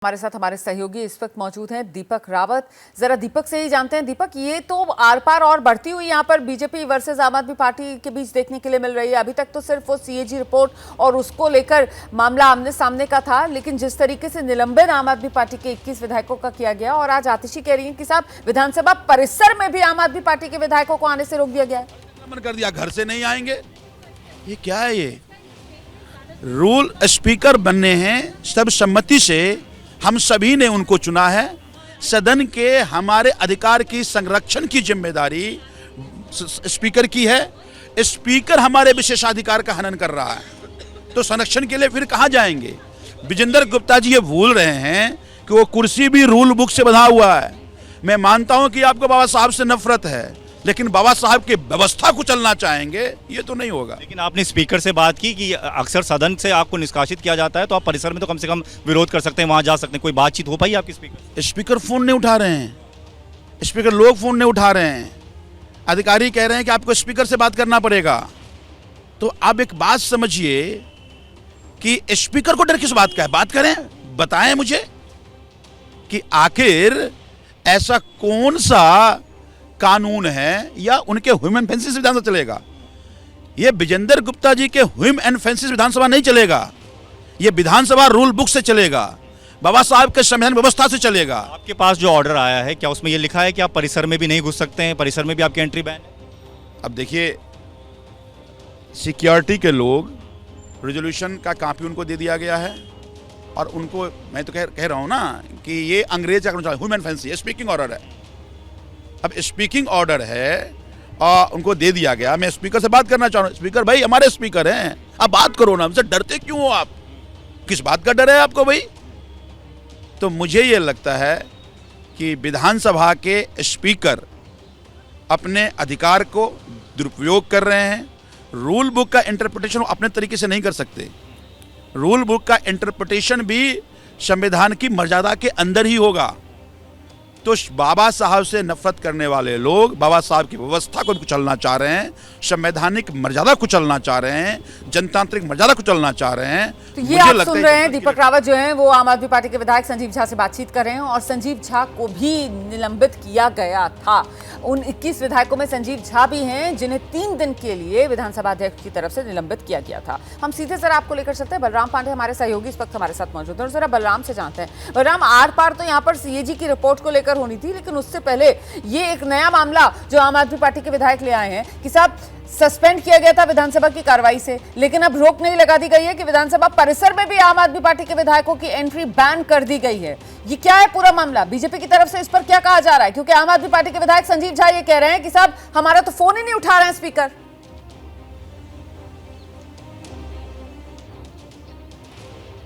हमारे साथ हमारे सहयोगी इस वक्त मौजूद हैं दीपक रावत। जरा दीपक से ही जानते हैं। दीपक, ये तो आर पार और बढ़ती हुई यहाँ पर बीजेपी वर्सेस आम आदमी पार्टी के बीच देखने के लिए मिल रही है। अभी तक तो सिर्फ वो सीएजी रिपोर्ट और उसको लेकर मामला आमने सामने का था, लेकिन जिस तरीके से निलंबन आम आदमी पार्टी के 21 विधायकों का किया गया और आज आतिशी कह रही है कि साहब विधानसभा परिसर में भी आम आदमी पार्टी के विधायकों को आने से रोक दिया गया है। कर दिया, घर से नहीं आएंगे। ये क्या है? ये रूल स्पीकर बनने हैं सर्वसम्मति से, हम सभी ने उनको चुना है। सदन के हमारे अधिकार की संरक्षण की जिम्मेदारी स्पीकर की है। स्पीकर हमारे विशेषाधिकार का हनन कर रहा है, तो संरक्षण के लिए फिर कहां जाएंगे? विजेंद्र गुप्ता जी ये भूल रहे हैं कि वो कुर्सी भी रूल बुक से बंधा हुआ है। मैं मानता हूं कि आपको बाबा साहब से नफरत है, लेकिन बाबा साहब की व्यवस्था को चलना चाहेंगे, ये तो नहीं होगा। लेकिन आपने स्पीकर से बात की कि अक्सर सदन से आपको निष्कासित किया जाता है, तो आप परिसर में तो कम से कम विरोध कर सकते हैं, वहां जा सकते हैं। कोई बातचीत हो पाई आपकी? स्पीकर फोन नहीं उठा रहे हैं, स्पीकर लोग फोन नहीं उठा रहे हैं। अधिकारी कह रहे हैं कि आपको स्पीकर से बात करना पड़ेगा। तो आप एक बात समझिए कि स्पीकर को डर किस बात का है? बात करें, बताएं मुझे कि आखिर ऐसा कौन सा कानून है या उनके ह्यूम एंड फेंसिस विधानसभा चलेगा? ये विजेंद्र गुप्ता जी के ह्यूम एंड फेंसिस विधानसभा नहीं चलेगा, ये विधानसभा रूल बुक से चलेगा, बाबा साहब के संविधान व्यवस्था से चलेगा। आपके पास जो ऑर्डर आया है, क्या उसमें ये लिखा है कि आप परिसर में भी नहीं घुस सकते हैं, परिसर में भी आपकी एंट्री बैन है? अब देखिए, सिक्योरिटी के लोग रेजोल्यूशन का कॉपी उनको दे दिया गया है और उनको मैं तो कह रहा हूं ना कि ये अंग्रेज Hume and fancies speaking order है। अब स्पीकिंग ऑर्डर है और उनको दे दिया गया। मैं स्पीकर से बात करना चाह रहा हूँ। स्पीकर भाई हमारे स्पीकर हैं, आप बात करो ना, हमसे डरते क्यों हो आप? किस बात का डर है आपको भाई? तो मुझे ये लगता है कि विधानसभा के स्पीकर अपने अधिकार को दुरुपयोग कर रहे हैं। रूल बुक का इंटरप्रिटेशन अपने तरीके से नहीं कर सकते। रूल बुक का इंटरप्रिटेशन भी संविधान की मर्यादा के अंदर ही होगा। तो बाबा साहब से नफरत करने वाले लोग बाबा साहब की व्यवस्था को कुचलना चाह रहे हैं, संवैधानिक मर्यादा को कुचलना चाह रहे हैं, जनतांत्रिक मर्यादा को कुचलना चाह रहे हैं। तो ये आप सुन रहे हैं दीपक रावत जो हैं वो आम आदमी पार्टी के विधायक संजीव झा से बातचीत कर रहे हैं, और संजीव झा को भी निलंबित किया गया था। उन 21 विधायकों में संजीव झा भी हैं जिन्हें 3 दिन के लिए विधानसभा अध्यक्ष की तरफ से निलंबित किया गया था। हम सीधे सर आपको लेकर सकते हैं, बलराम पांडे हमारे सहयोगी इस वक्त हमारे साथ मौजूद है, और जरा बलराम से जानते हैं। बलराम, आर पार तो यहाँ पर सीएजी की रिपोर्ट को लेकर होनी थी, लेकिन उससे पहले ये एक नया मामला जो आम आदमी पार्टी के विधायक ले आए हैं कि साहब सस्पेंड किया गया था विधानसभा की कार्रवाई से, लेकिन अब रोक नहीं लगा दी गई है कि विधानसभा परिसर में भी आम आदमी पार्टी के विधायकों की एंट्री बैन कर दी गई है। ये क्या है पूरा मामला? बीजेपी की तरफ से इस पर क्या कहा जा रहा है? क्योंकि आम आदमी पार्टी के विधायक संजीव झा ये कह रहे हैं कि साहब हमारा तो फोन ही नहीं उठा रहे हैं स्पीकर।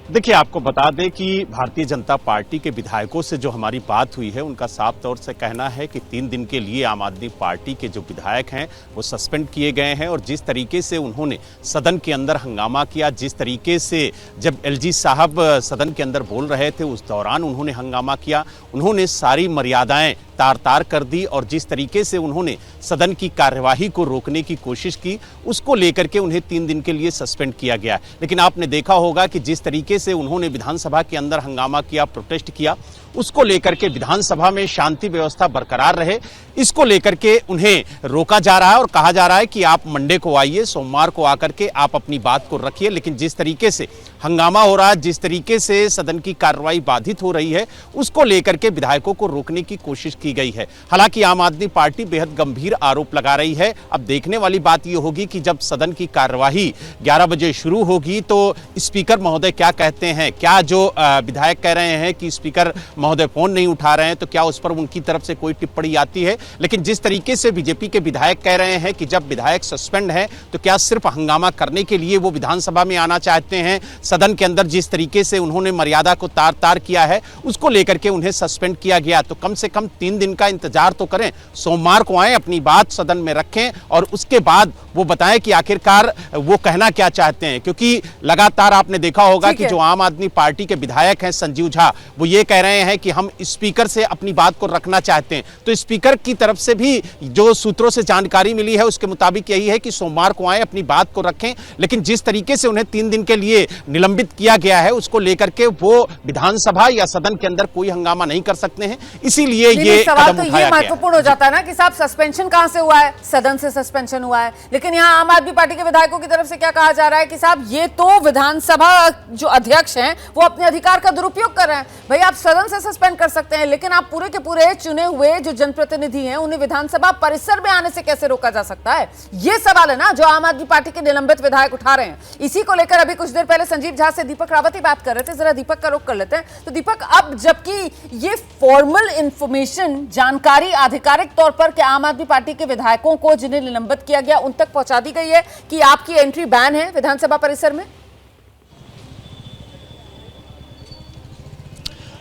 देखिए, आपको बता दें कि भारतीय जनता पार्टी के विधायकों से जो हमारी बात हुई है, उनका साफ तौर से कहना है कि 3 दिन के लिए आम आदमी पार्टी के जो विधायक हैं वो सस्पेंड किए गए हैं। और जिस तरीके से उन्होंने सदन के अंदर हंगामा किया, जिस तरीके से जब एलजी साहब सदन के अंदर बोल रहे थे उस दौरान उन्होंने हंगामा किया, उन्होंने सारी मर्यादाएं तार तार कर दी, और जिस तरीके से उन्होंने सदन की कार्यवाही को रोकने की कोशिश की, उसको लेकर के उन्हें 3 दिन के लिए सस्पेंड किया गया। लेकिन आपने देखा होगा कि जिस तरीके से उन्होंने विधानसभा के अंदर हंगामा किया, प्रोटेस्ट किया, उसको लेकर के विधानसभा में शांति व्यवस्था बरकरार रहे, इसको लेकर के उन्हें रोका जा रहा है और कहा जा रहा है कि आप मंडे को आइए, सोमवार को आकर के आप अपनी बात को रखिए। लेकिन जिस तरीके से हंगामा हो रहा है, जिस तरीके से सदन की कार्रवाई बाधित हो रही है, उसको लेकर के विधायकों को रोकने की कोशिश की गई है। हालांकि आम आदमी पार्टी बेहद गंभीर आरोप लगा रही है। अब देखने वाली बात यह होगी कि जब सदन की कार्यवाही 11 बजे शुरू होगी तो स्पीकर महोदय क्या कहते हैं। क्या जो विधायक कह रहे हैं कि स्पीकर महोदय फोन नहीं उठा रहे हैं, तो क्या उस पर उनकी तरफ से कोई टिप्पणी आती है? लेकिन जिस तरीके से बीजेपी के विधायक कह रहे हैं कि जब विधायक सस्पेंड है तो क्या सिर्फ हंगामा करने के लिए वो विधानसभा में आना चाहते हैं? सदन के अंदर जिस तरीके से उन्होंने मर्यादा को तार तार किया है, उसको लेकर के उन्हें सस्पेंड किया गया। तो कम से कम 3 दिन का इंतजार तो करें, सोमवार को आए, अपनी बात सदन में रखें और उसके बाद वो बताएं कि आखिरकार वो कहना क्या चाहते हैं, क्योंकि लगातार आपने देखा होगा कि जो आम आदमी पार्टी के विधायक हैं संजीव झा, वो ये कह रहे हैं कि हम स्पीकर से अपनी बात को रखना चाहते हैं। तो स्पीकर की तरफ से भी जो सूत्रों से जानकारी मिली है उसके मुताबिक यही है कि सोमवार को आए, अपनी बात को रखें। लेकिन जिस तरीके से उन्हें 3 दिन के लिए निलंबित किया गया है उसको लेकर के वो विधानसभा या सदन के अंदर कोई हंगामा नहीं कर सकते हैं, इसीलिए ये सवाल कदम तो उठाया ये गया। महत्वपूर्ण हो जाता है ना कि साहब सस्पेंशन कहां से हुआ है, सदन से सस्पेंशन हुआ है, लेकिन यहां आम आदमी पार्टी के विधायकों की तरफ से क्या कहा जा रहा है कि साहब ये तो विधानसभा जो अध्यक्ष हैं वो अपने अधिकार का दुरुपयोग कर रहे हैं। भाई आप सदन से सस्पेंड कर सकते हैं, लेकिन आप पूरे के पूरे चुने हुए जो जनप्रतिनिधि हैं उन्हें विधानसभा परिसर में आने से कैसे रोका जा सकता है? ये सवाल है ना जो आम आदमी पार्टी के निलंबित विधायक उठा रहे हैं। इसी को लेकर अभी कुछ देर पहले संजीव झा से दीपक रावत ही बात कर रहे थे, जरा दीपक का रुख कर लेते हैं। तो दीपक, अब जबकि ये फॉर्मल इंफॉर्मेशन, जानकारी आधिकारिक तौर पर कि आम आदमी पार्टी के विधायकों को जिन्हें निलंबित किया गया उन तक पहुंचा दी गई है कि आपकी एंट्री बैन है विधानसभा परिसर में?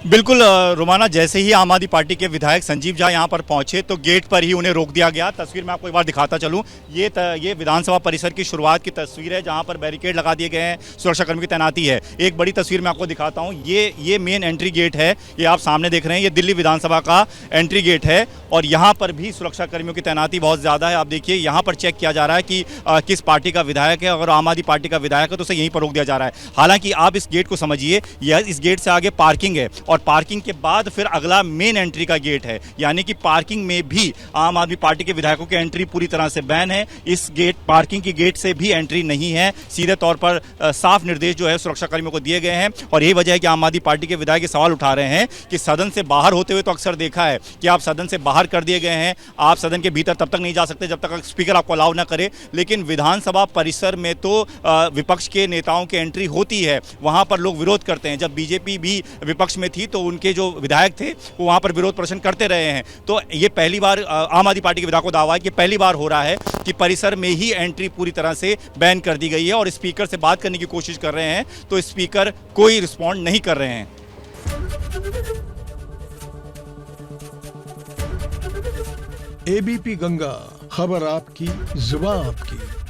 बिल्कुल रोमाना, जैसे ही आम आदमी पार्टी के विधायक संजीव झा यहाँ पर पहुंचे तो गेट पर ही उन्हें रोक दिया गया। तस्वीर मैं आपको एक बार दिखाता चलूं, ये विधानसभा परिसर की शुरुआत की तस्वीर है जहाँ पर बैरिकेड लगा दिए गए हैं, सुरक्षाकर्मी की तैनाती है। एक बड़ी तस्वीर मैं आपको दिखाता हूँ, ये मेन एंट्री गेट है, ये आप सामने देख रहे हैं, ये दिल्ली विधानसभा का एंट्री गेट है और यहाँ पर भी सुरक्षाकर्मियों की तैनाती बहुत ज़्यादा है। आप देखिए यहाँ पर चेक किया जा रहा है कि किस पार्टी का विधायक है, अगर आम आदमी पार्टी का विधायक है तो उसे यहीं पर रोक दिया जा रहा है। हालांकि आप इस गेट को समझिए, इस गेट से आगे पार्किंग है और पार्किंग के बाद फिर अगला मेन एंट्री का गेट है, यानी कि पार्किंग में भी आम आदमी पार्टी के विधायकों की एंट्री पूरी तरह से बैन है। इस गेट, पार्किंग की गेट से भी एंट्री नहीं है। सीधे तौर पर साफ निर्देश जो है सुरक्षाकर्मियों को दिए गए हैं और यही वजह है कि आम आदमी पार्टी के विधायक सवाल उठा रहे हैं कि सदन से बाहर होते हुए तो अक्सर देखा है कि आप सदन से बाहर कर दिए गए हैं, आप सदन के भीतर तब तक नहीं जा सकते जब तक स्पीकर आपको अलाउ ना करे, लेकिन विधानसभा परिसर में तो विपक्ष के नेताओं की एंट्री होती है, वहां पर लोग विरोध करते हैं। जब बीजेपी भी विपक्ष में थी तो उनके जो विधायक थे वो वहां पर विरोध प्रदर्शन करते रहे हैं। तो ये पहली बार आम आदमी पार्टी के विधायक को दावा है कि पहली बार हो रहा है कि परिसर में ही एंट्री पूरी तरह से बैन कर दी गई है और स्पीकर से बात करने की कोशिश कर रहे हैं तो स्पीकर कोई रिस्पॉन्ड नहीं कर रहे हैं। एबीपी गंगा, खबर आपकी, जुबान आपकी।